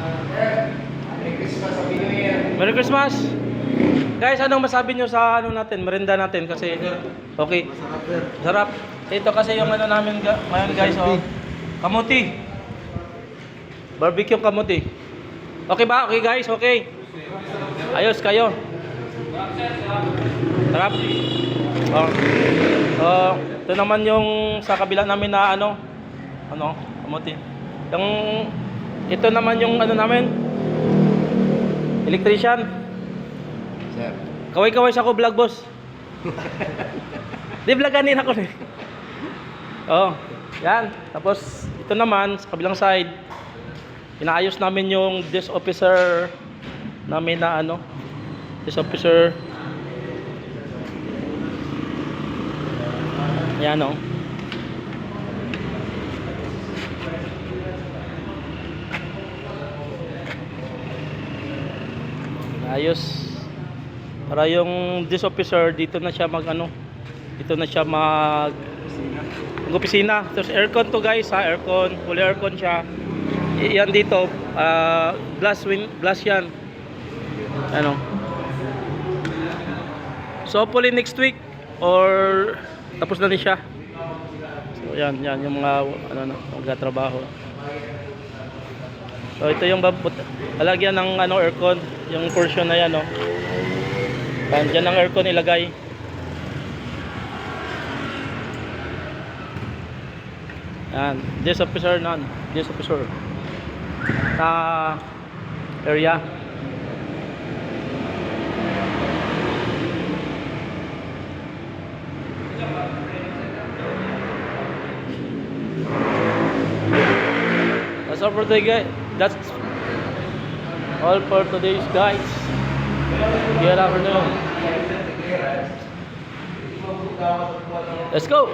Merry Christmas, Happy New Year. Merry Christmas! Guys, anong masabi nyo sa ano natin, merinda natin kasi okay. Masarap, sir. Sarap. Ito kasi yung ano namin ngayon guys, oh. Kamuti. Barbecue kamuti. Okay ba? Okay guys, okay. Ayos kayo. Sarap. Oh. Ito naman yung sa kabila namin na ano kamuti. Yung ito naman yung ano namin, electrician. Sir. Kaway-kaway sa ko vlog boss. Di vloganin ako eh. Oh, yan. Tapos ito naman sa kabilang side, inaayos namin yung desk officer namin na ano, desk officer. Yan oh. Ayos. Para yung desk officer dito na siya mag ano, dito na siya mag opisina. Tapos aircon to guys ha, aircon, full aircon siya. Yan dito, glass yan. Ano. So hopefully next week or tapos na rin siya. So yan yung mga ano na, magtatrabaho. So ito yung lalagyan ng ano aircon, yung portion na yan, no. Diyan ang aircon ilagay. Yan, desk officer sa area. That's all for today, guys. That's all for today's guys. Good afternoon. Let's go.